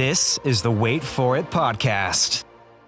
This is the Wait For It podcast.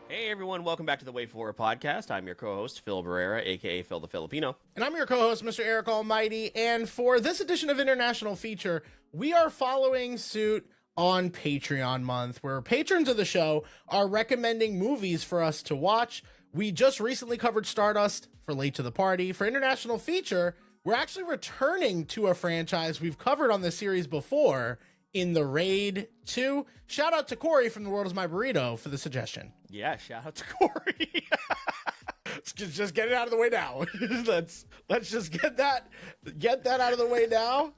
Hey everyone, welcome back to the Wait For It podcast. I'm your co-host, Phil Barrera, aka Phil the Filipino. And I'm your co-host, Mr. Eric Almighty. And for this edition of International Feature, we are following suit on Patreon month, where patrons of the show are recommending movies for us to watch. We just recently covered Stardust for Late to the Party. For International Feature, we're actually returning to a franchise we've covered on this series before in The Raid 2. Shout out to Corey from The World Is My Burrito for the suggestion. Yeah, shout out to Corey. Let's just get it out of the way now. let's just get that out of the way now.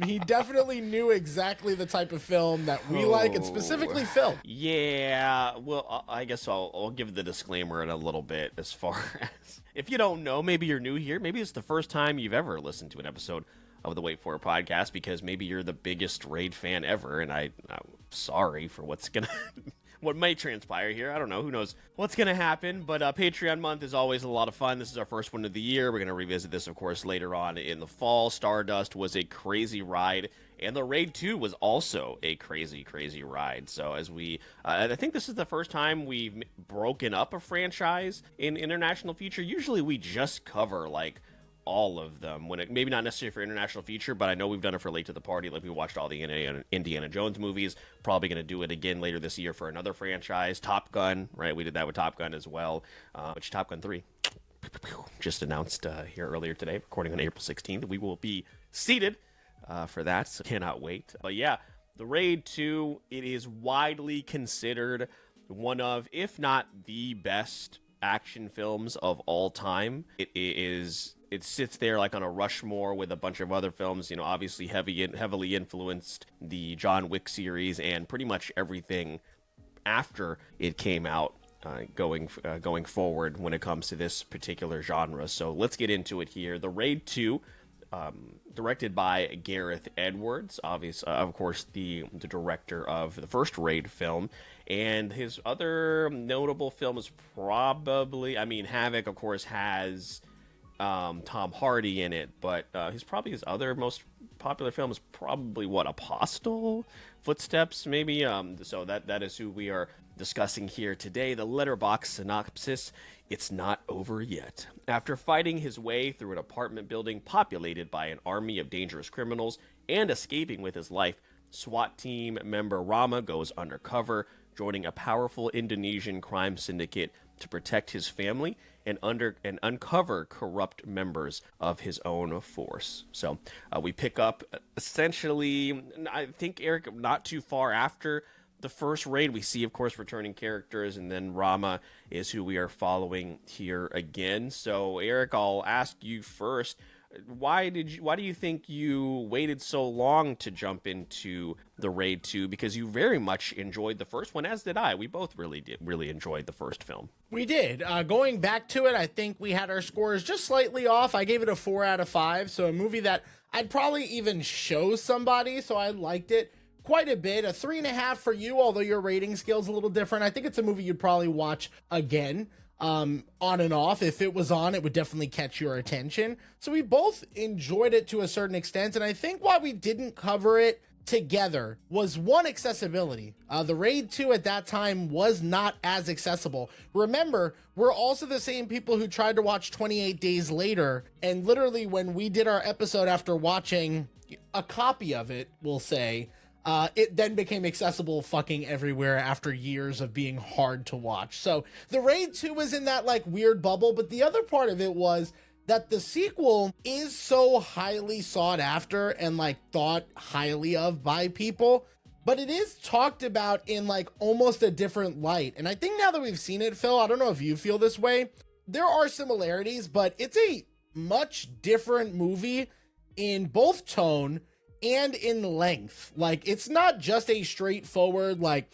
He definitely knew exactly the type of film that we like, and specifically Phil. Yeah, well, I guess I'll give the disclaimer in a little bit. As far as, if you don't know, maybe you're new here, maybe it's the first time you've ever listened to an episode of the Wait For It podcast, because maybe you're the biggest Raid fan ever, and I'm sorry for what might transpire here. I don't know. Who knows what's going to happen? But Patreon month is always a lot of fun. This is our first one of the year. We're going to revisit this, of course, later on in the fall. Stardust was a crazy ride, and the Raid 2 was also a crazy, crazy ride. So as I think this is the first time we've broken up a franchise in International Feature. Usually we just cover, like, all of them, maybe not necessarily for International Feature, but I know we've done it for Late to the Party. Like, we watched all the Indiana Jones movies. Probably going to do it again later this year for another franchise. Top Gun, right? We did that with Top Gun as well, which Top Gun 3 just announced here earlier today, recording on April 16th. We will be seated for that, so cannot wait. But yeah, the Raid 2, it is widely considered one of, if not the best action films of all time. It sits there like on a Rushmore with a bunch of other films, you know, obviously heavily influenced the John Wick series and pretty much everything after it came out going forward when it comes to this particular genre. So let's get into it here. The Raid 2, directed by Gareth Edwards, of course, the director of the first Raid film, and his other notable film is probably, Havoc, of course, has Tom Hardy in it, but his other most popular film is probably Apostle? Footsteps, maybe. So that is who we are discussing here today. The letterbox synopsis: it's not over yet. After fighting his way through an apartment building populated by an army of dangerous criminals and escaping with his life, SWAT team member Rama goes undercover, joining a powerful Indonesian crime syndicate to protect his family and uncover corrupt members of his own force. So we pick up essentially, I think, Eric, not too far after the first Raid. We see, of course, returning characters, and then Rama is who we are following here again. So Eric, I'll ask you first. Why do you think you waited so long to jump into the Raid 2? Because you very much enjoyed the first one, as did I. We both really enjoyed the first film. We did. Going back to it, I think we had our scores just slightly off. I gave it a 4 out of 5, so a movie that I'd probably even show somebody, so I liked it quite a bit. A 3.5 for you, although your rating scale's a little different. I think it's a movie you'd probably watch again. On and off. If it was on, it would definitely catch your attention. So we both enjoyed it to a certain extent, and I think why we didn't cover it together was, one, accessibility. The Raid 2 at that time was not as accessible. Remember, we're also the same people who tried to watch 28 Days Later, and literally when we did our episode after watching a copy of it, we'll say, it then became accessible fucking everywhere after years of being hard to watch. So the Raid 2 was in that like weird bubble, but the other part of it was that the sequel is so highly sought after and like thought highly of by people, but it is talked about in like almost a different light. And I think now that we've seen it, Phil, I don't know if you feel this way, there are similarities, but it's a much different movie in both tone and in length. Like, it's not just a straightforward, like,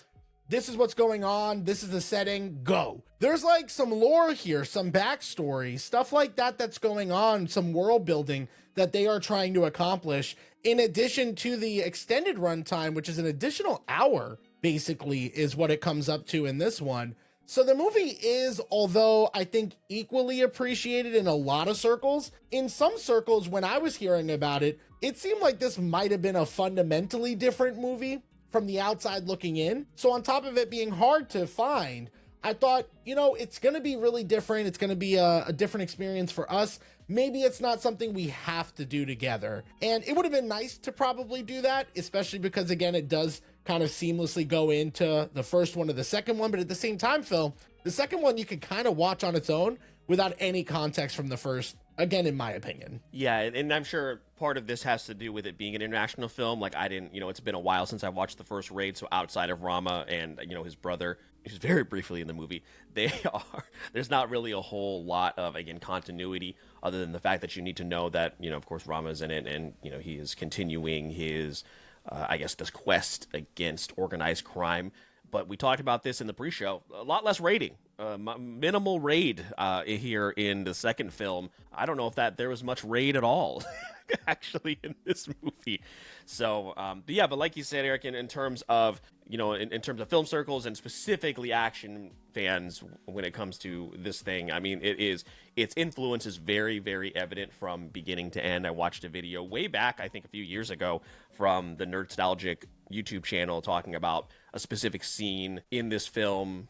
this is what's going on, this is the setting, go. There's like some lore here, some backstory, stuff like that that's going on, some world building that they are trying to accomplish, in addition to the extended runtime, which is an additional hour, basically, is what it comes up to in this one. So the movie is, although I think equally appreciated in a lot of circles, in some circles when I was hearing about it, it seemed like this might have been a fundamentally different movie from the outside looking in. So on top of it being hard to find, I thought, it's going to be really different. It's going to be a different experience for us. Maybe it's not something we have to do together. And it would have been nice to probably do that, especially because, again, it does kind of seamlessly go into the first one or the second one. But at the same time, Phil, the second one you can kind of watch on its own without any context from the first, again, in my opinion. Yeah, and I'm sure part of this has to do with it being an international film. Like, I didn't, it's been a while since I watched the first Raid, so outside of Rama and, his brother, who's very briefly in the movie, there's not really a whole lot of, again, continuity other than the fact that you need to know that, of course, Rama's in it and, he is continuing his, this quest against organized crime. But we talked about this in the pre-show, a lot less raiding. Minimal raid here in the second film. I don't know if there was much raid at all, actually, in this movie. So, but like you said, Eric, in terms of, in terms of film circles and specifically action fans, when it comes to this thing, I mean, its influence is very, very evident from beginning to end. I watched a video way back, I think a few years ago, from the Nerdstalgic YouTube channel talking about a specific scene in this film,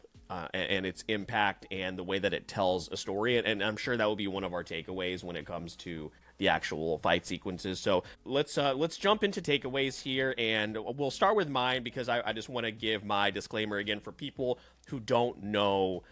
and its impact and the way that it tells a story. And I'm sure that will be one of our takeaways when it comes to the actual fight sequences. So let's jump into takeaways here, and we'll start with mine because I just want to give my disclaimer again for people who don't know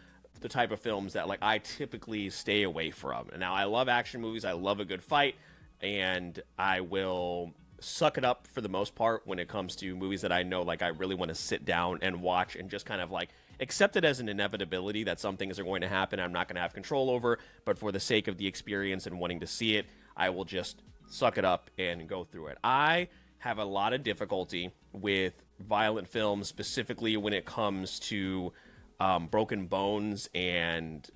the type of films that I typically stay away from. Now, I love action movies. I love a good fight, and I will suck it up for the most part when it comes to movies that I know I really want to sit down and watch and just kind of accept it as an inevitability that some things are going to happen I'm not going to have control over, but for the sake of the experience and wanting to see it, I will just suck it up and go through it. I have a lot of difficulty with violent films, specifically when it comes to broken bones and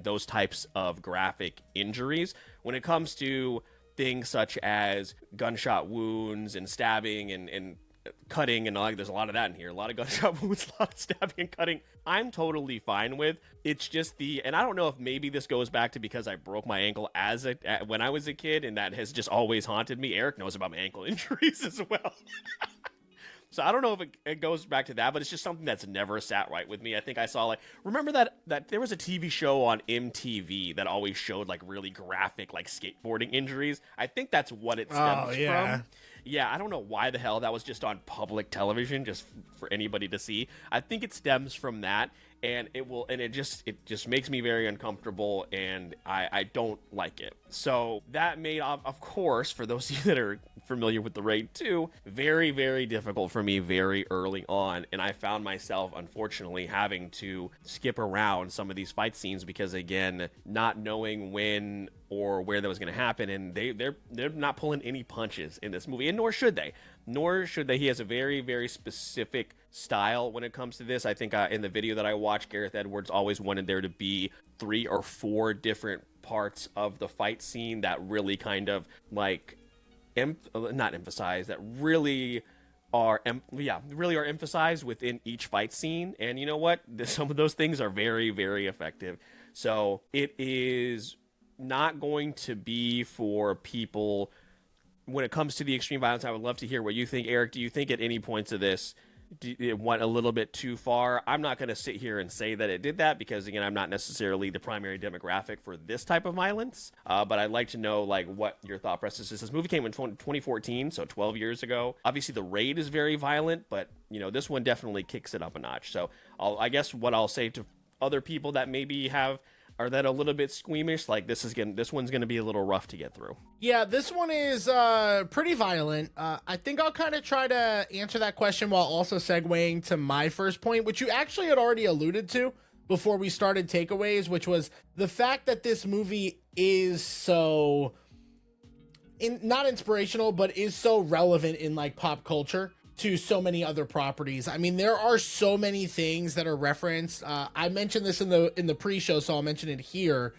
those types of graphic injuries. When it comes to things such as gunshot wounds and stabbing and cutting and there's a lot of that in here, a lot of gunshot wounds, a lot of stabbing and cutting, I'm totally fine with. It's just and I don't know if maybe this goes back to because I broke my ankle when I was a kid, and that has just always haunted me. Eric knows about my ankle injuries as well. So I don't know if it goes back to that, but it's just something that's never sat right with me. I think I saw remember that there was a TV show on MTV that always showed really graphic skateboarding injuries. I think that's what it stems from. Yeah, I don't know why the hell that was just on public television, just for anybody to see. I think it stems from that, and it just makes me very uncomfortable, and I don't like it. So that made, of course, for those of you that are familiar with the Raid 2, very, very difficult for me very early on, and I found myself, unfortunately, having to skip around some of these fight scenes because, again, not knowing when or where that was going to happen, and they're not pulling any punches in this movie, and nor should they. He has a very, very specific style when it comes to this. I think in the video that I watched, Gareth Edwards always wanted there to be 3 or 4 different parts of the fight scene that really kind of not emphasize, that really are emphasized within each fight scene. And you know what? Some of those things are very, very effective. So it is not going to be for people when it comes to the extreme violence. I would love to hear what you think. Eric, do you think at any points of this it went a little bit too far? I'm not going to sit here and say that it did that because, again, I'm not necessarily the primary demographic for this type of violence. But I'd like to know what your thought process is. This movie came in 2014, so 12 years ago. Obviously, The Raid is very violent, but this one definitely kicks it up a notch. So I guess what I'll say to other people that maybe are that a little bit squeamish, this one's gonna be a little rough to get through. Yeah, this one is pretty violent. I think I'll kind of try to answer that question while also segueing to my first point, which you actually had already alluded to before we started takeaways, which was the fact that this movie is so not inspirational, but is so relevant in pop culture to so many other properties. I mean, there are so many things that are referenced. I mentioned this in the pre-show, so I'll mention it here.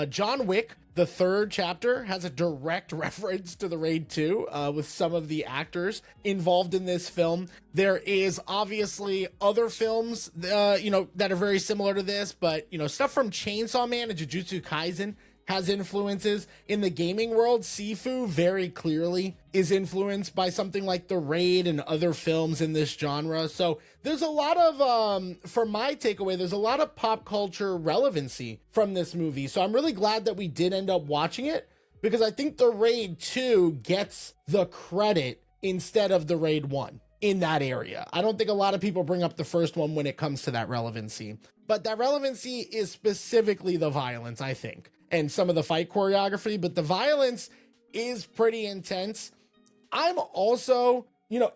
John Wick, the 3rd chapter, has a direct reference to the Raid 2 with some of the actors involved in this film. There is obviously other films, that are very similar to this, but, stuff from Chainsaw Man and Jujutsu Kaisen has influences. In the gaming world, Sifu very clearly is influenced by something like The Raid and other films in this genre. So there's a lot of, for my takeaway, there's a lot of pop culture relevancy from this movie. So I'm really glad that we did end up watching it, because I think The Raid 2 gets the credit instead of The Raid 1 in that area. I don't think a lot of people bring up the first one when it comes to that relevancy, but that relevancy is specifically the violence, I think, and some of the fight choreography, but the violence is pretty intense. I'm also,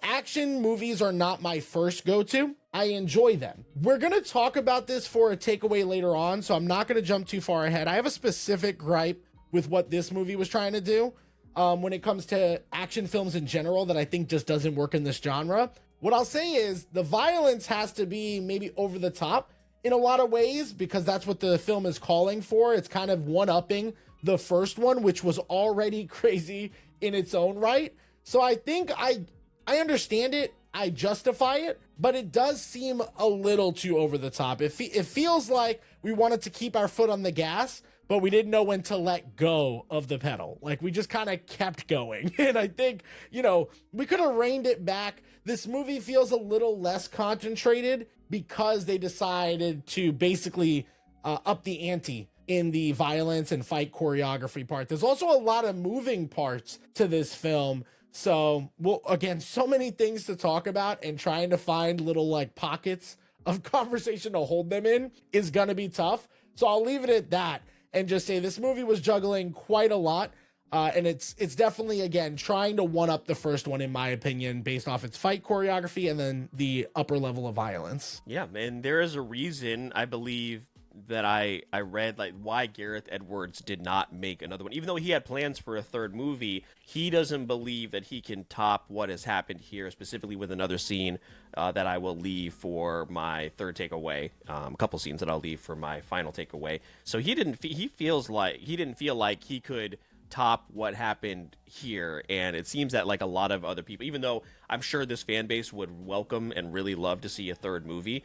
action movies are not my first go-to. I enjoy them. We're going to talk about this for a takeaway later on, so I'm not going to jump too far ahead. I have a specific gripe with what this movie was trying to do when it comes to action films in general that I think just doesn't work in this genre. What I'll say is the violence has to be maybe over the top in a lot of ways, because that's what the film is calling for. It's kind of one-upping the first one, which was already crazy in its own right. So I think I understand it, I justify it, but it does seem a little too over the top. It feels like we wanted to keep our foot on the gas, but we didn't know when to let go of the pedal. Like, we just kind of kept going. And I think, we could have reined it back. This movie feels a little less concentrated because they decided to basically up the ante in the violence and fight choreography part. There's also a lot of moving parts to this film. So, again, so many things to talk about, and trying to find little pockets of conversation to hold them in is going to be tough. So I'll leave it at that and just say this movie was juggling quite a lot. And it's definitely, again, trying to one up the first one, in my opinion, based off its fight choreography and then the upper level of violence. Yeah, and there is a reason, I believe, that I read why Gareth Edwards did not make another one. Even though he had plans for a third movie, he doesn't believe that he can top what has happened here, specifically with another scene that I will leave for my third takeaway. A couple scenes that I'll leave for my final takeaway. So he didn't feel like he could top what happened here, and it seems that a lot of other people, even though I'm sure this fan base would welcome and really love to see a third movie,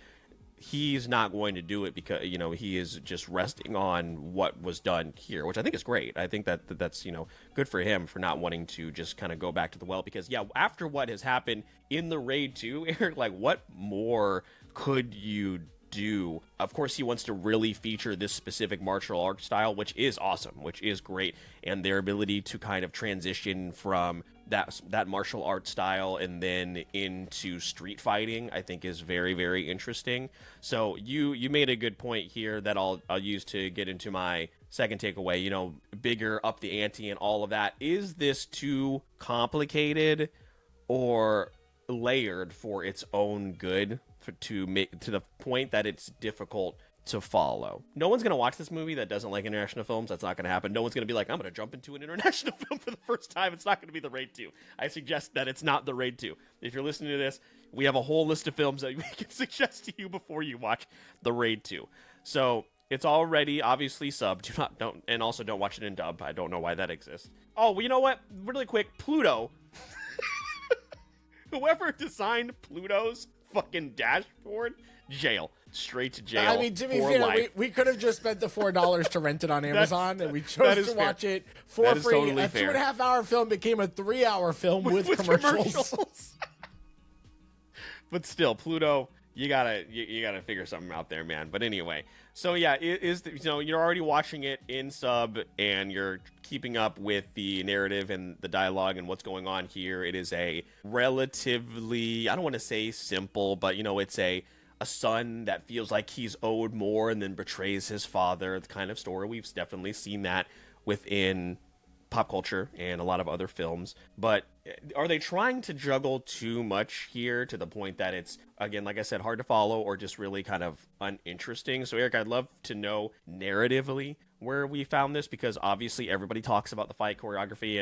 he's not going to do it because he is just resting on what was done here, which I think is great. I think that's good for him for not wanting to just kind of go back to the well, because after what has happened in the Raid 2, Eric, what more could you do? Of course, he wants to really feature this specific martial art style, which is awesome, which is great, and their ability to kind of transition from that martial art style and then into street fighting, I think is very, very interesting. So you made a good point here that I'll use to get into my second takeaway. Bigger, up the ante and all of that. Is this too complicated or layered for its own good, to make to the point that it's difficult to follow? No one's going to watch this movie that doesn't like international films. That's not going to happen. No one's going to be like, I'm going to jump into an international film for the first time. It's not going to be The Raid 2. I suggest that it's not The Raid 2. If you're listening to this, we have a whole list of films that we can suggest to you before you watch The Raid 2. So it's already obviously subbed. And also don't watch it in dub. I don't know why that exists. Oh, well, you know what? Really quick, Pluto. Whoever designed Pluto's fucking dashboard, jail. Straight to jail. I mean, to be fair, we could have just spent the $4 to rent it on Amazon, and we chose to watch it for free. Totally a 2.5-hour film became a 3-hour film with commercials. But still, Pluto, you gotta figure something out there, man. But anyway, so yeah, you're already watching it in sub, and you're keeping up with the narrative and the dialogue and what's going on here. It is a relatively, I don't want to say simple, but it's a son that feels like he's owed more and then betrays his father. The kind of story we've definitely seen that within pop culture and a lot of other films. But are they trying to juggle too much here to the point that it's, again, like I said, hard to follow or just really kind of uninteresting? So Eric, I'd love to know narratively where we found this, because obviously everybody talks about the fight choreography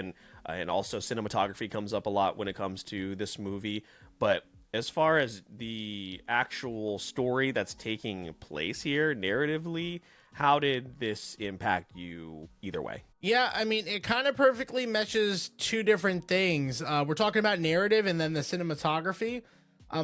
and also cinematography comes up a lot when it comes to this movie. But as far as the actual story that's taking place here narratively, how did this impact you either way? Yeah, I mean, it kind of perfectly meshes two different things. We're talking about narrative and then the cinematography.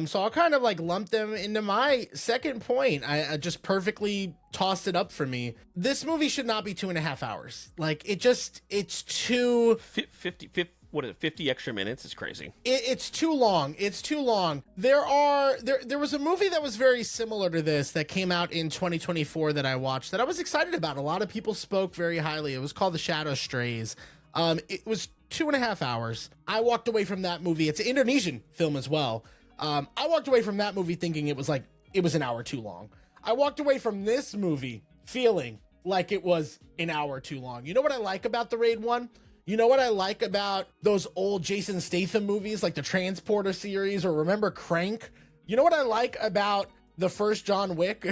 So I'll kind of like lump them into my second point. I just perfectly tossed it up for me. This movie should not be 2.5 hours. Like it's too 50 extra minutes is crazy. It's too long. It's too long. There was a movie that was very similar to this that came out in 2024 that I watched that I was excited about. A lot of people spoke very highly. It was called The Shadow Strays. It was 2.5 hours. I walked away from that movie. It's an Indonesian film as well. I walked away from that movie thinking it was an hour too long. I walked away from this movie feeling like it was an hour too long. You know what I like about The Raid 1? You know what I like about those old Jason Statham movies like the Transporter series, or remember Crank? You know what I like about the first John Wick?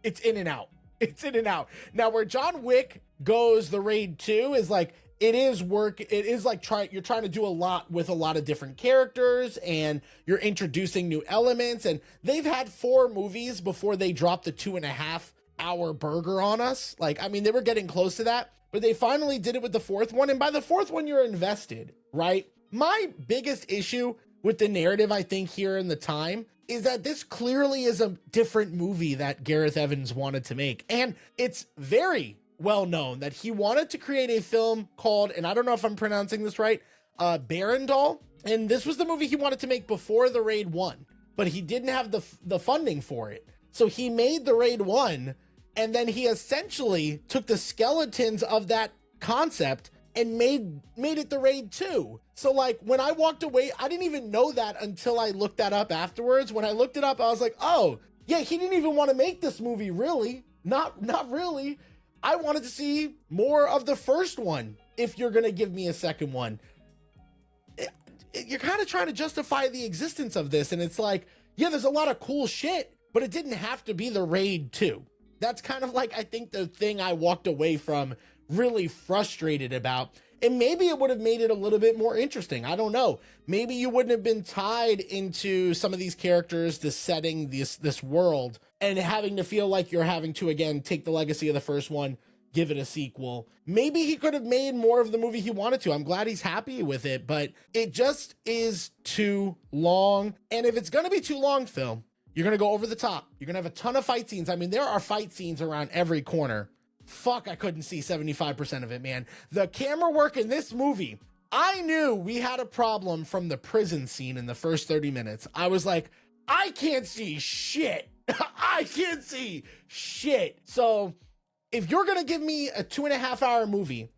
It's in and out. It's in and out. Now where John Wick goes, The Raid 2 is like, it is work. It is like you're trying to do a lot with a lot of different characters, and you're introducing new elements. And they've had 4 movies before they dropped the 2.5 hour burger on us. Like, I mean, they were getting close to that, but they finally did it with the 4th one. And by the 4th one, you're invested, right? My biggest issue with the narrative, I think, here in the time is that this clearly is a different movie that Gareth Evans wanted to make. And it's very well known that he wanted to create a film called, and I don't know if I'm pronouncing this right, Barandal. And this was the movie he wanted to make before The Raid 1, but he didn't have the funding for it. So he made The Raid 1, and then he essentially took the skeletons of that concept and made it The Raid 2. So like when I walked away, I didn't even know that until I looked that up afterwards. When I looked it up, I was like, oh yeah, he didn't even want to make this movie, really. Not really. I wanted to see more of the first one if you're going to give me a second one. You're kind of trying to justify the existence of this, and it's like, yeah, there's a lot of cool shit, but it didn't have to be The Raid 2. That's kind of like, I think, the thing I walked away from really frustrated about. And maybe it would have made it a little bit more interesting. I don't know. Maybe you wouldn't have been tied into some of these characters, this setting, this world, and having to feel like you're having to, again, take the legacy of the first one, give it a sequel. Maybe he could have made more of the movie he wanted to. I'm glad he's happy with it, but it just is too long. And if it's going to be too long, Phil, you're going to go over the top. You're going to have a ton of fight scenes. I mean, there are fight scenes around every corner. Fuck, I couldn't see 75% of it, man. The camera work in this movie, I knew we had a problem from the prison scene in the first 30 minutes. I was like, I can't see shit. I can't see shit. So if you're going to give me a 2.5 hour movie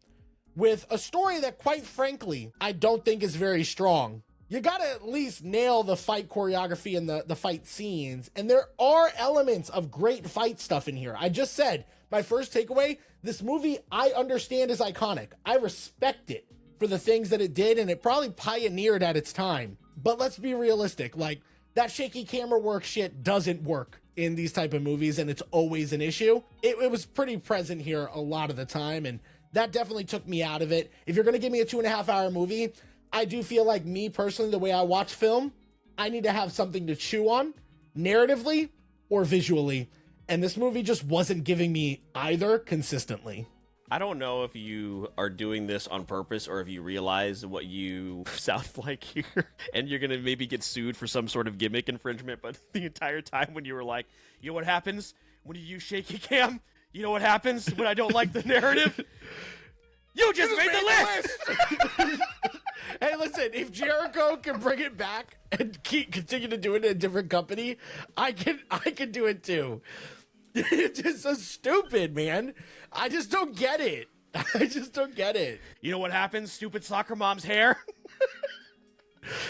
with a story that, quite frankly, I don't think is very strong, you got to at least nail the fight choreography and the fight scenes. And there are elements of great fight stuff in here. I just said, my first takeaway, this movie, I understand is iconic. I respect it for the things that it did, and it probably pioneered at its time. But let's be realistic. Like, that shaky camera work shit doesn't work in these type of movies, and it's always an issue. It was pretty present here a lot of the time, and that definitely took me out of it. If you're going to give me a 2.5 hour movie, I do feel like, me personally, the way I watch film, I need to have something to chew on, narratively or visually. And this movie just wasn't giving me either consistently. I don't know if you are doing this on purpose or if you realize what you sound like here and you're going to maybe get sued for some sort of gimmick infringement. But the entire time when you were like, you know what happens when you use shaky cam? You know what happens when I don't like the narrative? You just made the list! Hey, listen, if Jericho can bring it back and continue to do it in a different company, I can do it too. It's just so stupid, man. I just don't get it. I just don't get it. You know what happens? Stupid soccer mom's hair.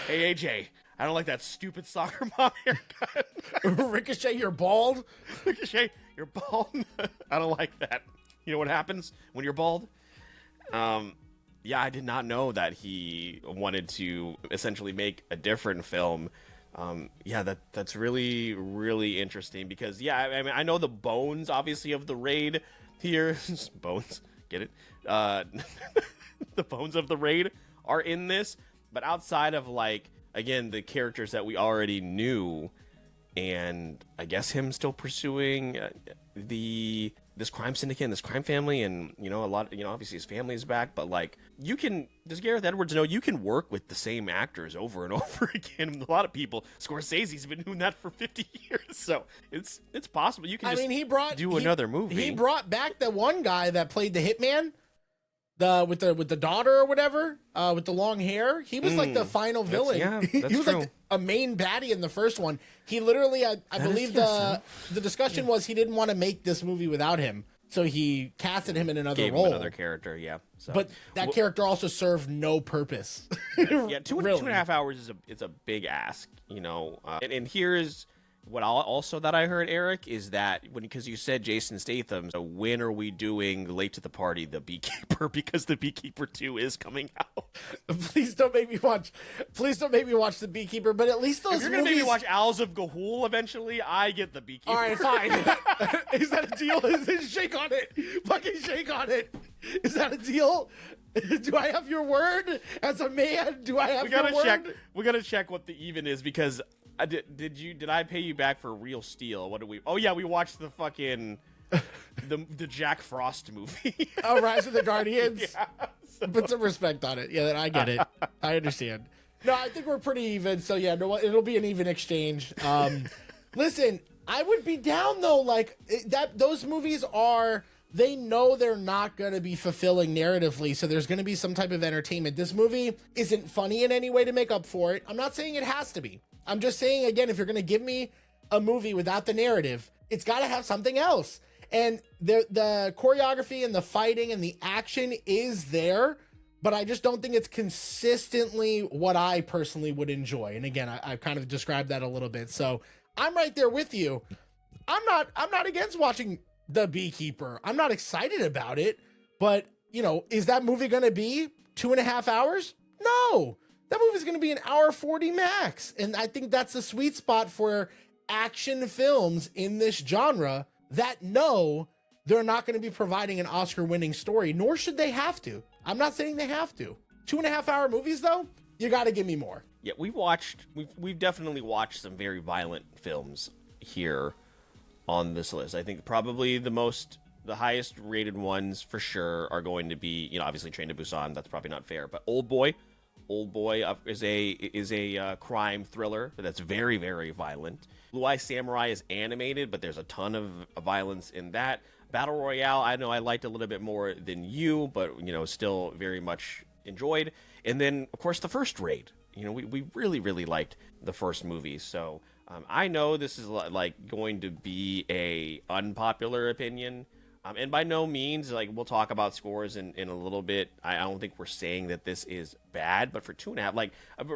Hey, AJ, I don't like that stupid soccer mom haircut. Ricochet, you're bald. Ricochet, you're bald. I don't like that. You know what happens when you're bald? Yeah, I did not know that he wanted to essentially make a different film. Yeah, that's really, really interesting because, yeah, I mean, I know the bones, obviously, of the Raid here. Bones, get it? The bones of the Raid are in this, but outside of, like, again, the characters that we already knew, and I guess him still pursuing the this crime syndicate and this crime family, and a lot, obviously his family is back, but like does Gareth Edwards know you can work with the same actors over and over again? A lot of people, Scorsese's been doing that for 50 years, so it's possible you can. Another movie. He brought back the one guy that played the hitman. With the daughter or whatever, with the long hair, he was like the final villain. He was true. like a main baddie in the first one. He literally, I believe the discussion was he didn't want to make this movie without him, so he casted him in another role, another character. Yeah, so. But that character also served no purpose. Yeah, two and a half hours is a big ask, and here's what that I heard, Eric, is that because you said Jason Statham, so when are we doing Late to the Party, The Beekeeper? Because The Beekeeper 2 is coming out. Please don't make me watch The Beekeeper, but at least those If you're going to make me watch Owls of Gahul eventually, I get The Beekeeper. All right, fine. Is that a deal? Shake on it. Fucking shake on it. Is that a deal? Do I have your word? As a man, do I have your word? We got to check what the even is, because did I pay you back for Real Steel? What did we? Oh yeah, we watched the fucking the Jack Frost movie. Oh, Rise of the Guardians. Yeah, so. Put some respect on it. Yeah, I get it. I understand. No, I think we're pretty even. So yeah, no, it'll be an even exchange. Listen, I would be down though. Like that, those movies are. They know they're not going to be fulfilling narratively, so there's going to be some type of entertainment. This movie isn't funny in any way to make up for it. I'm not saying it has to be. I'm just saying, again, if you're going to give me a movie without the narrative, it's got to have something else. And the choreography and the fighting and the action is there, but I just don't think it's consistently what I personally would enjoy. And again, I've kind of described that a little bit. So I'm right there with you. I'm not against watching The Beekeeper. I'm not excited about it, but is that movie going to be 2.5 hours? No. That movie's going to be an hour 40 max. And I think that's the sweet spot for action films in this genre that know they're not going to be providing an Oscar-winning story, nor should they have to. I'm not saying they have to. 2.5 hour movies, though, you got to give me more. Yeah, we've definitely watched some very violent films here on this list. I think probably the highest rated ones for sure are going to be, obviously Train to Busan. That's probably not fair, but Old Boy is a crime thriller that's very, very violent. Blue Eye Samurai is animated, but there's a ton of violence in that. Battle Royale, I know I liked a little bit more than you, but still very much enjoyed. And then of course the First Raid. We really, really liked the first movie. So I know this is like going to be a unpopular opinion. And by no means, like, we'll talk about scores in a little bit. I don't think we're saying that this is bad, but for 2.5, like,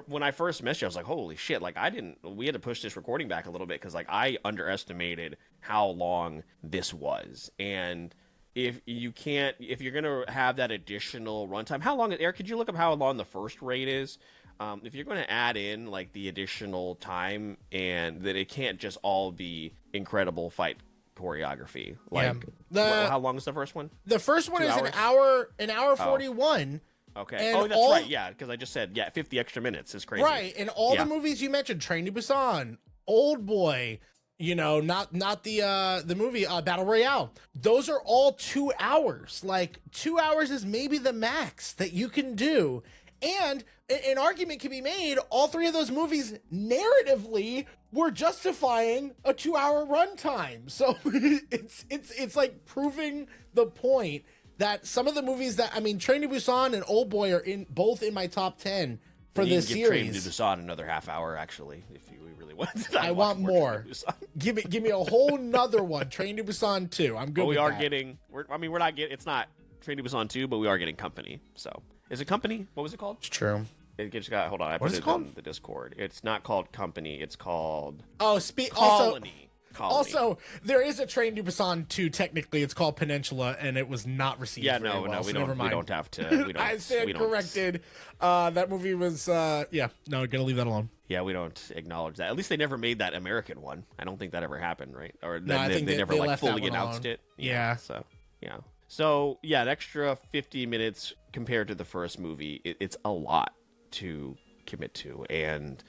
when I first messaged you, I was like, holy shit, like, we had to push this recording back a little bit, because, like, I underestimated how long this was. And if you're going to have that additional runtime, how long, Eric, could you look up how long the First Raid is? If you're going to add in, like, the additional time, and that it can't just all be incredible fight choreography. Like, how long is the first one? The first one is an hour 41. Okay. Oh, that's right. Yeah, because I just said 50 extra minutes is crazy. Right, and all the movies you mentioned, Train to Busan, Old Boy, not the movie Battle Royale. Those are all 2 hours. Like 2 hours is maybe the max that you can do. And an argument can be made, all three of those movies narratively were justifying a 2 hour runtime. So it's like proving the point that some of the movies that, Train to Busan and Old Boy are both in my top 10 for this series. Train to Busan another half hour, actually, if you really want. I want more. Give me a whole nother one. Train to Busan 2. I'm good. We're not getting. It's not Train to Busan 2, but we are getting Company. So. Is it Company? What was it called? It's true. It just got. Hold on, I put it on the Discord. It's not called Company. It's called Colony. Also, there is a Train to Busan 2. Technically, it's called Peninsula, and it was not received. Yeah, very well, we so don't. We don't have to. We don't. I stand corrected. That movie was. Gotta leave that alone. Yeah, we don't acknowledge that. At least they never made that American one. I don't think that ever happened, right? Or no, I think they never like fully announced alone. it. Yeah. So an extra 50 minutes compared to the first movie, it's a lot to commit to. And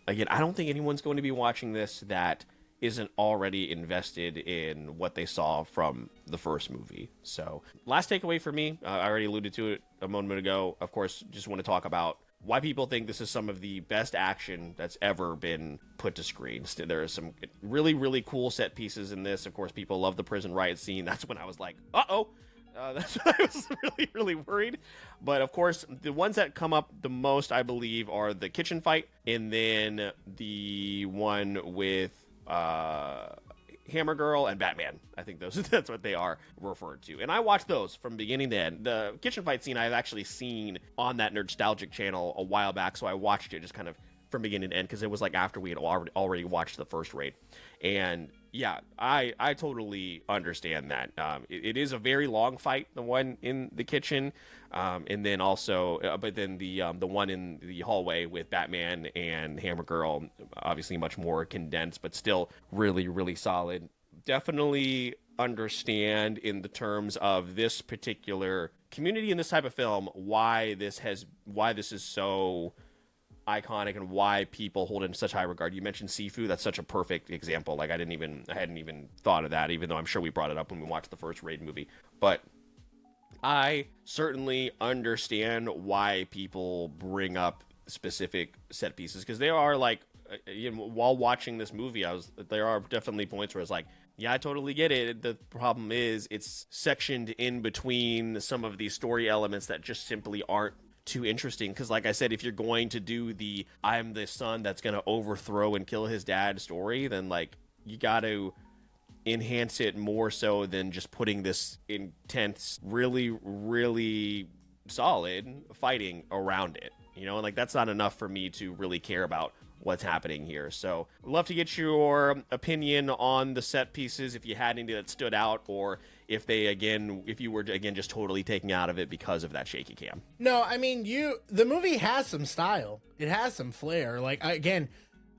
again, I don't think anyone's going to be watching this that isn't already invested in what they saw from the first movie. So last takeaway for me, I already alluded to it a moment ago. Of course, just want to talk about why people think this is some of the best action that's ever been put to screen. There are some really, really cool set pieces in this. Of course, people love the prison riot scene. That's when I was like, uh-oh. That's when I was really, really worried. But of course, the ones that come up the most, I believe, are the kitchen fight, and then the one with Hammer Girl and Batman. I think that's what they are referred to. And I watched those from beginning to end. The kitchen fight scene I've actually seen on that Nostalgic channel a while back, so I watched it just kind of from beginning to end, because it was like after we had already watched the first raid. And yeah, I totally understand that. It is a very long fight, the one in the kitchen, and then also, but then the one in the hallway with Batman and Hammer Girl, obviously much more condensed, but still really, really solid. Definitely understand in the terms of this particular community in this type of film why this is so iconic and why people hold it in such high regard. You mentioned Sifu. That's such a perfect example. Like I hadn't even thought of that, even though I'm sure we brought it up when we watched the first Raid movie. But I certainly understand why people bring up specific set pieces, because they are like, while watching this movie, there are definitely points where it's like, yeah, I totally get it. The problem is it's sectioned in between some of these story elements that just simply aren't too interesting. Because like I said, if you're going to do the I'm the son that's going to overthrow and kill his dad story, then like you got to enhance it more so than just putting this intense, really, really solid fighting around it. You know, and like that's not enough for me to really care about what's happening here. So I'd love to get your opinion on the set pieces, if you had any that stood out, or if you were just totally taken out of it because of that shaky cam. No, I mean, the movie has some style. It has some flair. Like,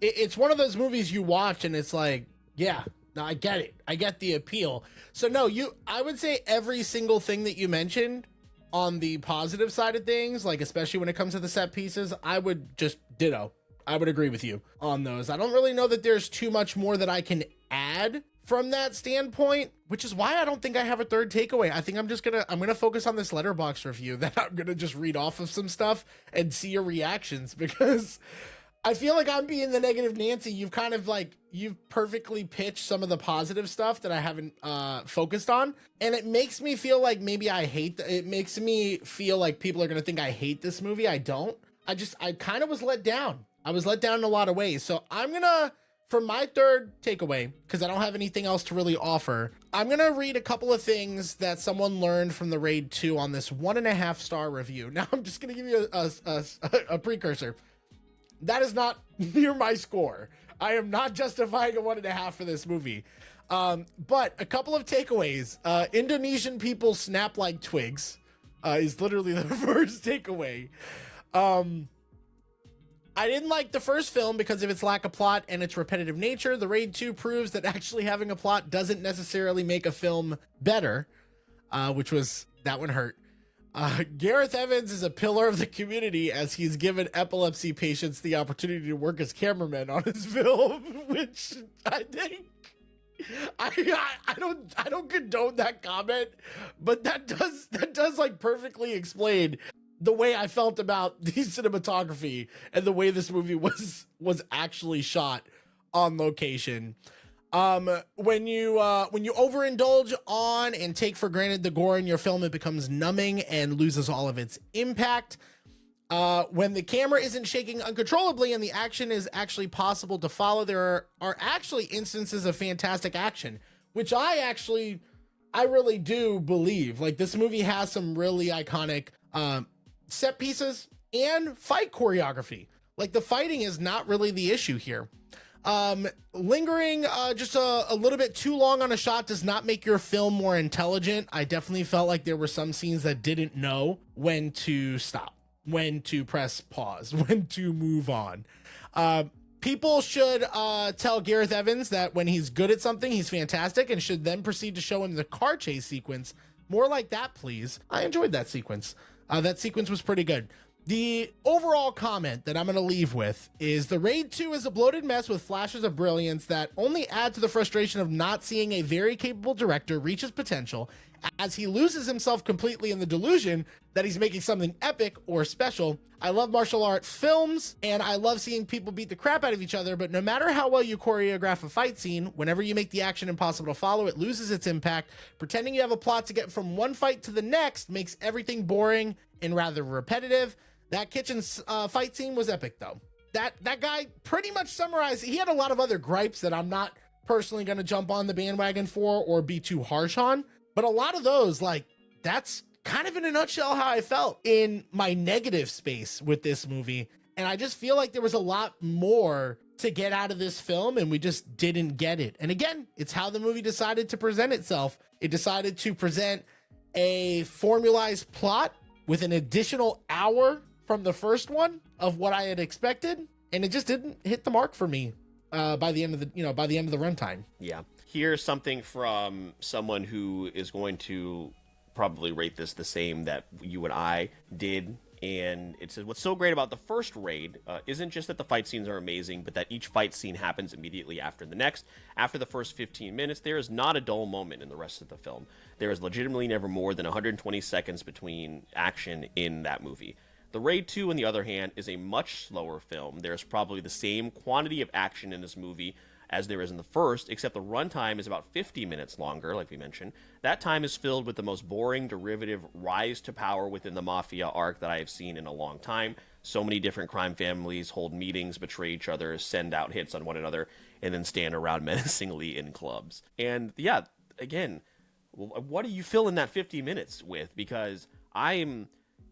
it's one of those movies you watch and it's like, yeah, no, I get it. I get the appeal. So no, I would say every single thing that you mentioned on the positive side of things, like especially when it comes to the set pieces, I would just ditto. I would agree with you on those. I don't really know that there's too much more that I can add from that standpoint, which is why I don't think I have a third takeaway. I think I'm gonna focus on this Letterboxd review that I'm gonna just read off of some stuff and see your reactions, because I feel like I'm being the negative Nancy. You've perfectly pitched some of the positive stuff that I haven't focused on, and it makes me feel like maybe it makes me feel like people are gonna think I hate this movie. I don't. I kind of was let down. I was let down in a lot of ways. So for my third takeaway, because I don't have anything else to really offer, I'm going to read a couple of things that someone learned from the Raid 2 on this 1.5 star review. Now, I'm just going to give you a precursor. That is not near my score. I am not justifying a 1.5 for this movie. But a couple of takeaways. Indonesian people snap like twigs is literally the first takeaway. I didn't like the first film because of its lack of plot and its repetitive nature. The Raid 2 proves that actually having a plot doesn't necessarily make a film better, that one hurt. Gareth Evans is a pillar of the community as he's given epilepsy patients the opportunity to work as cameramen on his film, which I think I don't condone that comment, but that does like perfectly explain the way I felt about the cinematography and the way this movie was actually shot on location. When you overindulge on and take for granted the gore in your film, it becomes numbing and loses all of its impact. When the camera isn't shaking uncontrollably and the action is actually possible to follow, there are actually instances of fantastic action, which I really do believe. Like, this movie has some really iconic set pieces and fight choreography. Like, the fighting is not really the issue here. Lingering just a little bit too long on a shot does not make your film more intelligent. I definitely felt like there were some scenes that didn't know when to stop, when to press pause, when to move on. People should tell Gareth Evans that when he's good at something, he's fantastic, and should then proceed to show him the car chase sequence. More like that, please. I enjoyed that sequence. That sequence was pretty good. The overall comment that I'm going to leave with is the Raid 2 is a bloated mess with flashes of brilliance that only add to the frustration of not seeing a very capable director reach his potential, as he loses himself completely in the delusion that he's making something epic or special. I love martial art films, and I love seeing people beat the crap out of each other, but no matter how well you choreograph a fight scene, whenever you make the action impossible to follow, it loses its impact. Pretending you have a plot to get from one fight to the next makes everything boring and rather repetitive. That kitchen fight scene was epic, though. That guy pretty much summarized. He had a lot of other gripes that I'm not personally going to jump on the bandwagon for or be too harsh on. But a lot of those, like, that's kind of in a nutshell how I felt in my negative space with this movie. And I just feel like there was a lot more to get out of this film, and we just didn't get it. And again, it's how the movie decided to present itself. It decided to present a formalized plot with an additional hour from the first one of what I had expected, and it just didn't hit the mark for me by the end of the runtime. Yeah. Here's something from someone who is going to probably rate this the same that you and I did. And it says, what's so great about the first Raid isn't just that the fight scenes are amazing, but that each fight scene happens immediately after the next. After the first 15 minutes, there is not a dull moment in the rest of the film. There is legitimately never more than 120 seconds between action in that movie. The Raid 2, on the other hand, is a much slower film. There's probably the same quantity of action in this movie as there is in the first, except the runtime is about 50 minutes longer, like we mentioned. That time is filled with the most boring, derivative rise to power within the Mafia arc that I have seen in a long time. So many different crime families hold meetings, betray each other, send out hits on one another, and then stand around menacingly in clubs. And yeah, again, what do you fill in that 50 minutes with? Because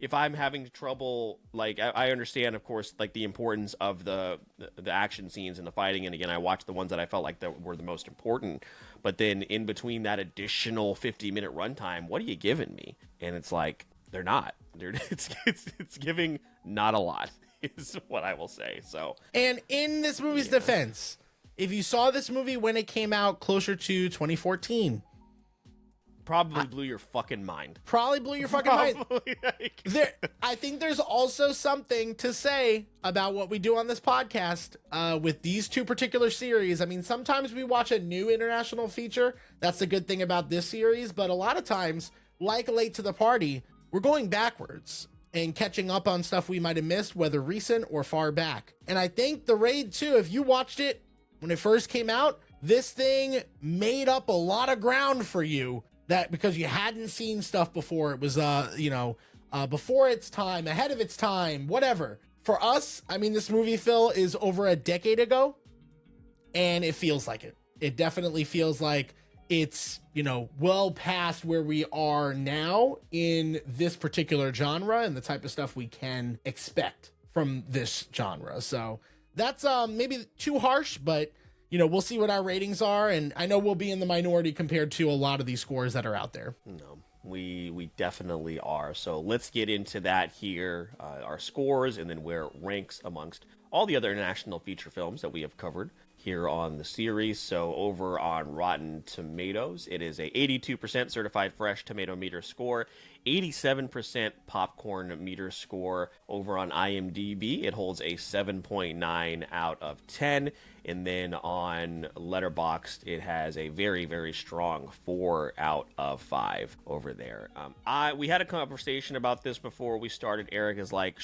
if I'm having trouble, like, I understand, of course, like, the importance of the action scenes and the fighting, and again, I watched the ones that I felt like that were the most important, but then in between that additional 50-minute runtime, what are you giving me? And it's like, they're not. It's giving not a lot, is what I will say. So, and in this movie's defense, if you saw this movie when it came out closer to 2014, probably blew your fucking mind. Mind. I think there's also something to say about what we do on this podcast with these two particular series. I mean, sometimes we watch a new international feature. That's the good thing about this series. But a lot of times, like Late to the Party, we're going backwards and catching up on stuff we might have missed, whether recent or far back. And I think the Raid 2, if you watched it when it first came out, this thing made up a lot of ground for you. That because you hadn't seen stuff before, it was, before its time, ahead of its time, whatever. For us, I mean, this movie, Phil, is over a decade ago, and it feels like it. It definitely feels like it's, well past where we are now in this particular genre and the type of stuff we can expect from this genre. So that's maybe too harsh, but we'll see what our ratings are, and I know we'll be in the minority compared to a lot of these scores that are out there. No, we definitely are. So let's get into that here, our scores, and then where it ranks amongst all the other international feature films that we have covered here on the series. So over on Rotten Tomatoes, it is a 82% certified fresh tomato meter score, 87% popcorn meter score. Over on IMDb, it holds a 7.9 out of 10. And then on Letterboxd, it has a very, very strong 4 out of 5 over there. We had a conversation about this before we started. Eric is like,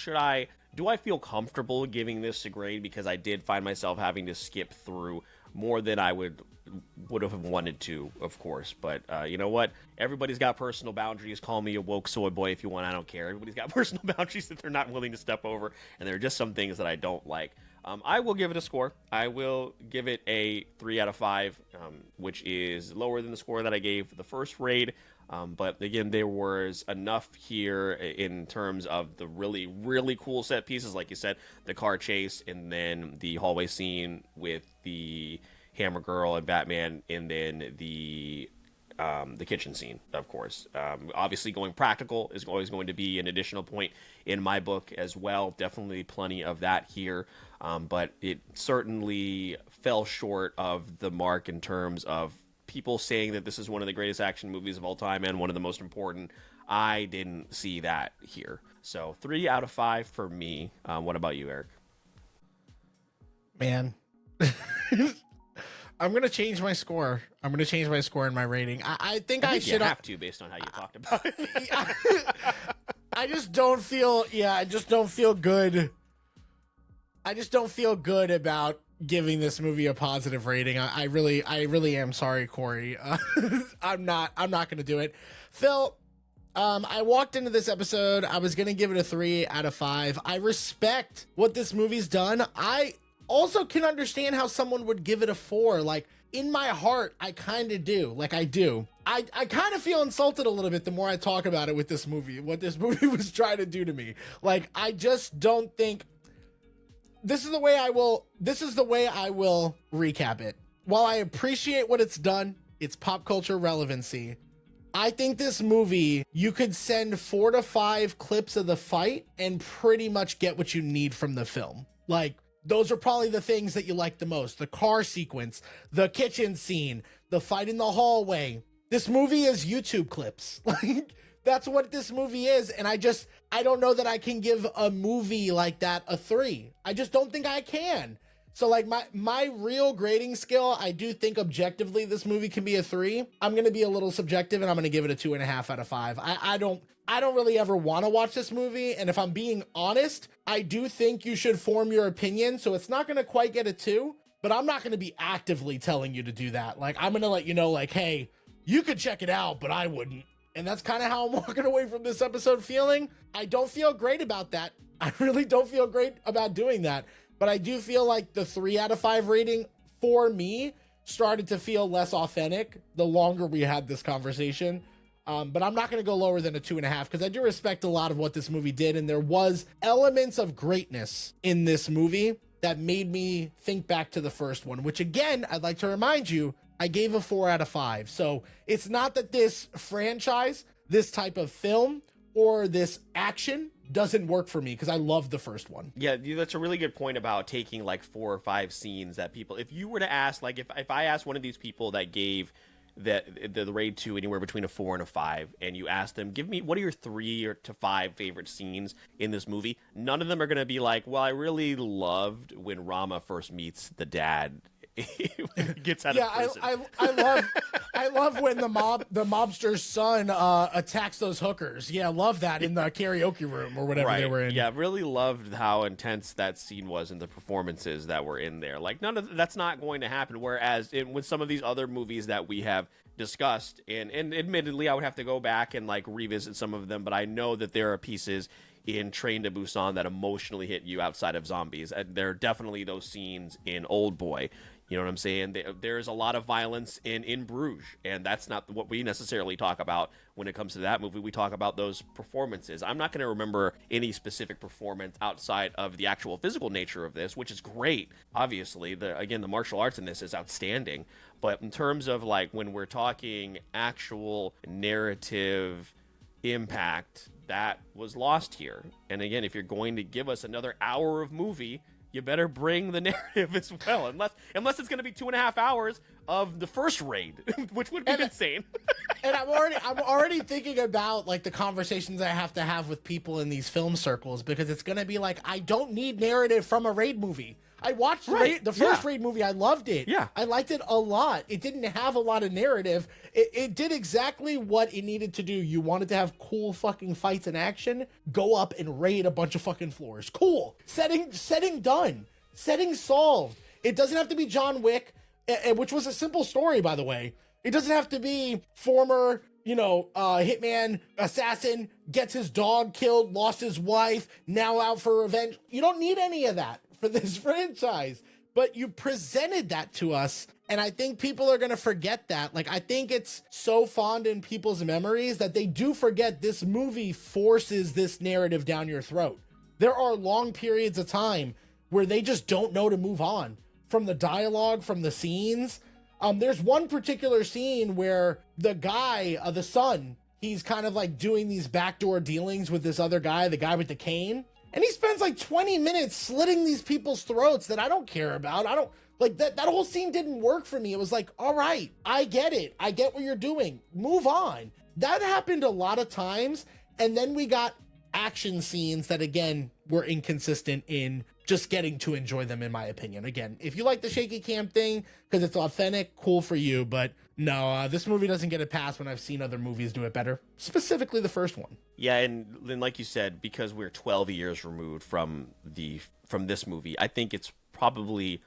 do I feel comfortable giving this a grade? Because I did find myself having to skip through more than I would have wanted to, of course. But you know what? Everybody's got personal boundaries. Call me a woke soy boy if you want. I don't care. Everybody's got personal boundaries that they're not willing to step over. And there are just some things that I don't like. I will give it a score. I will give it a 3 out of 5, which is lower than the score that I gave the first Raid. But again, there was enough here in terms of the really, really cool set pieces, like you said, the car chase, and then the hallway scene with the Hammer Girl and Batman, and then the kitchen scene, of course. Obviously, going practical is always going to be an additional point in my book as well. Definitely plenty of that here. But it certainly fell short of the mark in terms of people saying that this is one of the greatest action movies of all time and one of the most important. I didn't see that here. So 3 out of 5 for me. What about you, Eric? Man. I'm going to change my score. I'm going to change my score and my rating. I think I should have to based on how you talked about it. I just don't feel good. I just don't feel good about giving this movie a positive rating. I really am sorry, Corey. I'm not going to do it. Phil, I walked into this episode. I was going to give it a 3 out of 5. I respect what this movie's done. I also can understand how someone would give it a 4. Like, in my heart, I kind of do. Like, I do. I kind of feel insulted a little bit the more I talk about it with this movie, what this movie was trying to do to me. Like, I just don't think... This is the way I will recap it. While I appreciate what it's done, its pop culture relevancy, I think this movie, you could send 4 to 5 clips of the fight and pretty much get what you need from the film. Like, those are probably the things that you like the most. The car sequence, the kitchen scene, the fight in the hallway. This movie is YouTube clips. Like, that's what this movie is. And I don't know that I can give a movie like that a 3. I just don't think I can. So like my real grading scale, I do think objectively this movie can be a 3. I'm going to be a little subjective and I'm going to give it a 2.5 out of 5. I don't really ever want to watch this movie. And if I'm being honest, I do think you should form your opinion. So it's not going to quite get a 2, but I'm not going to be actively telling you to do that. Like, I'm going to let you know, like, hey, you could check it out, but I wouldn't. And that's kind of how I'm walking away from this episode feeling. I don't feel great about that. I really don't feel great about doing that. But I do feel like the 3 out of 5 rating for me started to feel less authentic the longer we had this conversation. But I'm not going to go lower than a 2.5 because I do respect a lot of what this movie did. And there was elements of greatness in this movie that made me think back to the first one, which again, I'd like to remind you, I gave a 4 out of 5. So it's not that this franchise, this type of film, or this action doesn't work for me because I love the first one. Yeah, that's a really good point about taking like 4 or 5 scenes that people, if you were to ask, like if I asked one of these people that gave the Raid 2 anywhere between a 4 and a 5, and you ask them, give me, what are your 3 to 5 favorite scenes in this movie? None of them are going to be like, well, I really loved when Rama first meets the dad. When he gets out of prison. I love when the mobster's son attacks those hookers. Yeah, I love that in the karaoke room or whatever they were in. Yeah, really loved how intense that scene was and the performances that were in there. Like, none of that's not going to happen. Whereas with some of these other movies that we have discussed, and admittedly, I would have to go back and like revisit some of them, but I know that there are pieces in Train to Busan that emotionally hit you outside of zombies. And there are definitely those scenes in Old Boy. You know what I'm saying? There's a lot of violence in Bruges, and that's not what we necessarily talk about when it comes to that movie. We talk about those performances. I'm not going to remember any specific performance outside of the actual physical nature of this, which is great. Obviously, the martial arts in this is outstanding. But in terms of like when we're talking actual narrative impact, that was lost here. And again, if you're going to give us another hour of movie, you better bring the narrative as well, unless it's going to be 2.5 hours of the first Raid, which would be insane. And I'm already thinking about like the conversations I have to have with people in these film circles, because it's going to be like, I don't need narrative from a Raid movie. I watched the first Raid movie. I loved it. Yeah. I liked it a lot. It didn't have a lot of narrative. It did exactly what it needed to do. You wanted to have cool fucking fights and action. Go up and raid a bunch of fucking floors. Cool. Setting done. Setting solved. It doesn't have to be John Wick, which was a simple story, by the way. It doesn't have to be former, hitman, assassin, gets his dog killed, lost his wife, now out for revenge. You don't need any of that for this franchise, but you presented that to us, and I think people are going to forget that. Like, I think it's so fond in people's memories that they do forget this movie forces this narrative down your throat. There are long periods of time where they just don't know to move on from the dialogue, from the scenes. There's one particular scene where the guy, the son, he's kind of like doing these backdoor dealings with this other guy, the guy with the cane. And he spends like 20 minutes slitting these people's throats that I don't care about. Like that whole scene didn't work for me. It was like, all right, I get it. I get what you're doing. Move on. That happened a lot of times. And then we got action scenes that, again, were inconsistent in just getting to enjoy them, in my opinion. Again, if you like the shaky cam thing because it's authentic, cool for you. But no, this movie doesn't get a pass when I've seen other movies do it better, specifically the first one. Yeah, and then like you said, because we're 12 years removed from this movie, I think it's probably,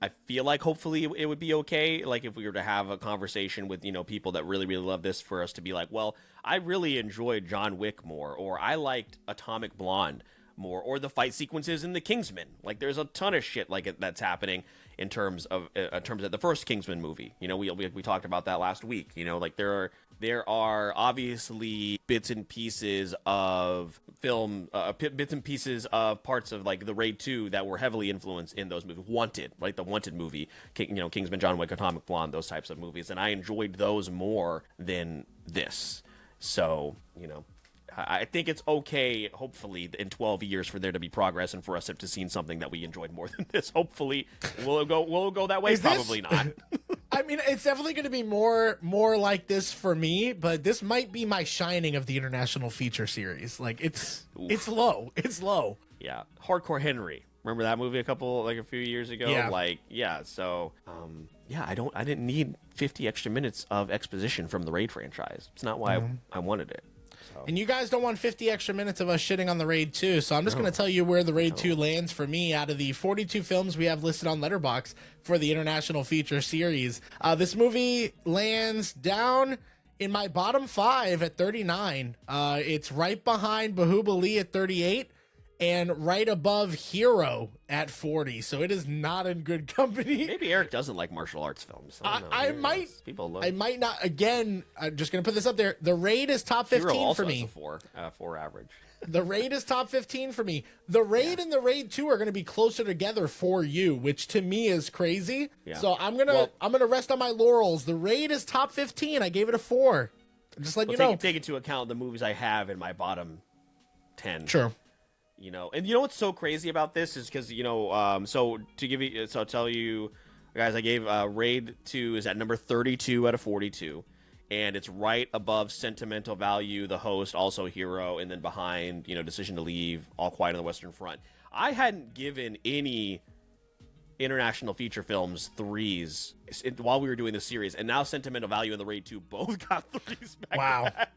I feel like hopefully it would be okay, like if we were to have a conversation with, people that really, really love this, for us to be like, well, I really enjoyed John Wick more, or I liked Atomic Blonde more, or the fight sequences in The Kingsman. Like, there's a ton of shit like it that's happening in terms of the first Kingsman movie. We talked about that last week. Like there are obviously bits and pieces of film, bits and pieces of parts of like the Raid 2 that were heavily influenced in those movies. Wanted, like the Wanted movie, Kingsman, John Wick, Atomic Blonde, those types of movies, and I enjoyed those more than this. So, I think it's okay, hopefully, in 12 years for there to be progress and for us to have seen something that we enjoyed more than this. Hopefully, we'll go that way. Probably not. I mean, it's definitely going to be more like this for me, but this might be my shining of the international feature series. Like, it's low. It's low. Yeah. Hardcore Henry. Remember that movie a few years ago? Yeah. So, I didn't need 50 extra minutes of exposition from the Raid franchise. It's not why I wanted it. So. And you guys don't want 50 extra minutes of us shitting on the Raid 2, so I'm just going to tell you where the Raid 2 lands for me out of the 42 films we have listed on Letterboxd for the international feature series. This movie lands down in my bottom 5 at 39. It's right behind Bahubali at 38 and right above Hero at 40. So it is not in good company. Maybe Eric doesn't like martial arts films. I might. People love. I might not. Again, I'm just gonna put this up there. The Raid is top 15 Hero also for me. has a 4 average. The Raid is top 15 for me. The Raid and the Raid 2 are going to be closer together for you, which to me is crazy. Yeah. So I'm gonna rest on my laurels. The Raid is top 15. I gave it a 4. Just let you know. Take into account the movies I have in my bottom 10. Sure. And what's so crazy about this is because so I'll tell you guys, I gave Raid 2 is at number 32 out of 42, and it's right above Sentimental Value, The Host, also Hero, and then behind Decision to Leave, All Quiet on the Western Front. I hadn't given any international feature films 3s while we were doing this series, and now Sentimental Value and the Raid 2 both got 3s back to back.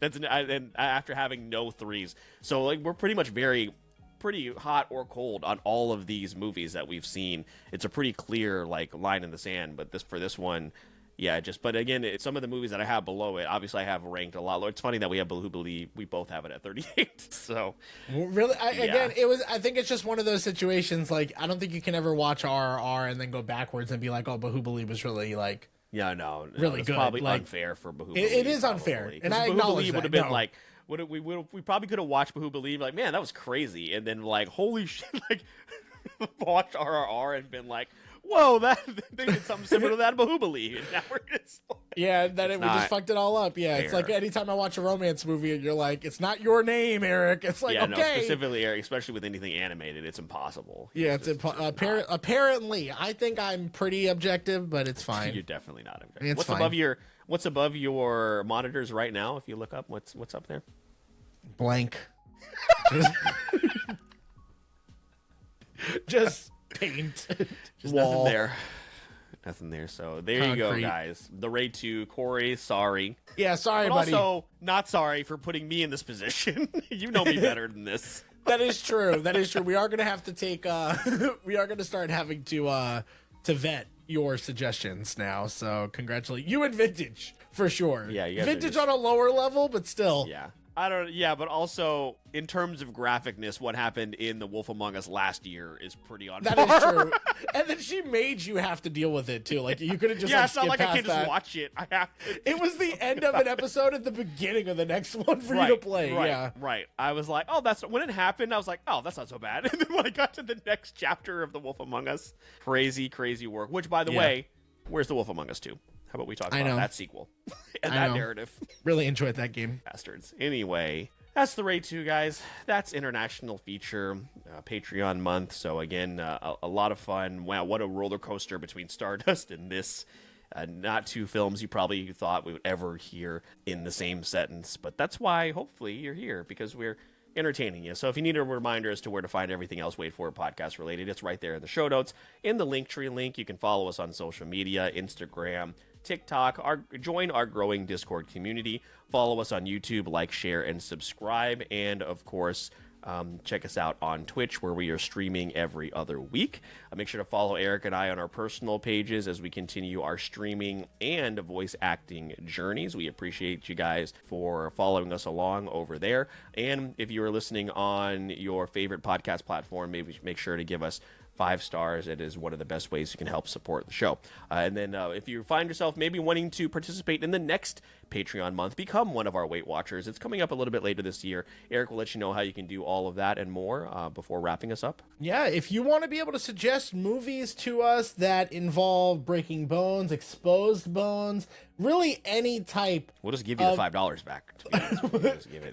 And after having no 3s. So like we're pretty much pretty hot or cold on all of these movies that we've seen. It's a pretty clear like line in the sand, but this one, yeah, but again, some of the movies that I have below it, obviously I have ranked a lot lower. It's funny that we have Bahubali, we both have it at 38. So really, I think it's just one of those situations. Like, I don't think you can ever watch RRR and then go backwards and be like, oh, Bahubali was really like, yeah, no, really it's good. Probably like, unfair for Bahubali. It is unfair, and I acknowledge that. Would have been like, we probably could have watched Bahubali, like, man, that was crazy, and then like, holy shit, like, watched RRR and been like, whoa, they did something similar to that in Bahubali, and now we're just like, we just fucked it all up. Yeah, fair. It's like anytime I watch a romance movie and you're like, it's not your name, Eric. It's like, okay. No, specifically Eric, especially with anything animated, it's impossible. Yeah, apparently. I think I'm pretty objective, but it's fine. You're definitely not objective. What's above your monitors right now? If you look up, what's up there? Blank. Just paint. Just nothing there. Nothing there. So there Concrete. You go, guys. The Raid 2, Corey, sorry. Yeah, sorry, but buddy. Also, not sorry for putting me in this position. You know me better than this. That is true. We are going to have to take, we are going to start having to vet your suggestions now. So congratulations. You and Vintage, for sure. Yeah, you guys Vintage on a lower level, but still. Yeah. But also in terms of graphicness, what happened in The Wolf Among Us last year is pretty on par. That is true. And then she made you have to deal with it too. Like you could have just it's not like I can just watch it. I have to. It was the end of an episode at the beginning of the next one for you to play. Right. I was like, oh, that's when it happened. I was like, oh, that's not so bad. And then when I got to the next chapter of The Wolf Among Us, crazy work. Which, by the way, where's The Wolf Among Us 2? How about we talk about that sequel and that narrative? Really enjoyed that game. Bastards. Anyway, That's the rate too, guys. That's International Feature Patreon month. So again, a lot of fun. Wow, what a roller coaster between Stardust and this. Not two films you probably thought we would ever hear in the same sentence. But that's why, hopefully, you're here, because we're entertaining you. So if you need a reminder as to where to find everything else Wait For It podcast related, it's right there in the show notes. In the Linktree link, you can follow us on social media, Instagram, TikTok, join our growing Discord community, follow us on YouTube, like, share, and subscribe, and of course, check us out on Twitch, where we are streaming every other week. Make sure to follow Eric and I on our personal pages as we continue our streaming and voice acting journeys. We appreciate you guys for following us along over there. And if you are listening on your favorite podcast platform, maybe make sure to give us 5 stars. It is one of the best ways you can help support the show. And then if you find yourself maybe wanting to participate in the next Patreon month, become one of our Weight Watchers. It's coming up a little bit later this year. Eric will let you know how you can do all of that and more before wrapping us up. Yeah, if you want to be able to suggest movies to us that involve breaking bones, exposed bones, really any type. We'll just give you the $5 back.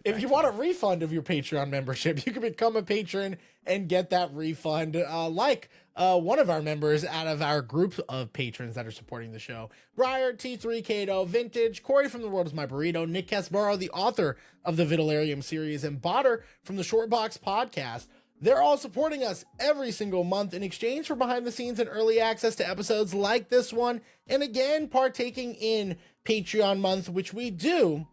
If you want a refund of your Patreon membership, you can become a patron and get that refund, like one of our members out of our group of patrons that are supporting the show. Briar, T3 Kato, Vintage, Corey from The World Is My Burrito, Nick Casbaro, the author of the Vitellarium series, and Botter from the Shortbox podcast. They're all supporting us every single month in exchange for behind the scenes and early access to episodes like this one, and again, partaking in Patreon month, which we do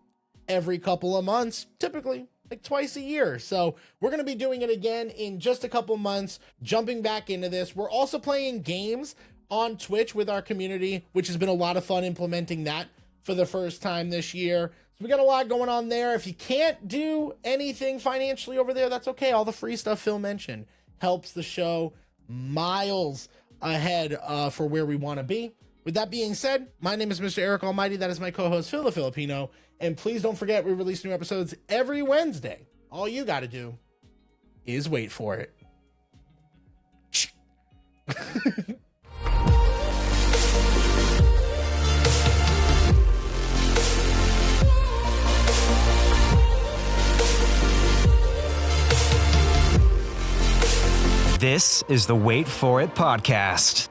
every couple of months, typically like twice a year. So we're going to be doing it again in just a couple months, jumping back into this. We're also playing games on Twitch with our community, which has been a lot of fun implementing that for the first time this year. So we got a lot going on there. If you can't do anything financially over there, that's okay. All the free stuff Phil mentioned helps the show miles ahead for where we want to be. With that being said, my name is Mr. Eric Almighty. That is my co-host, Phil the Filipino. And please don't forget, we release new episodes every Wednesday. All you got to do is wait for it. This is the Wait For It podcast.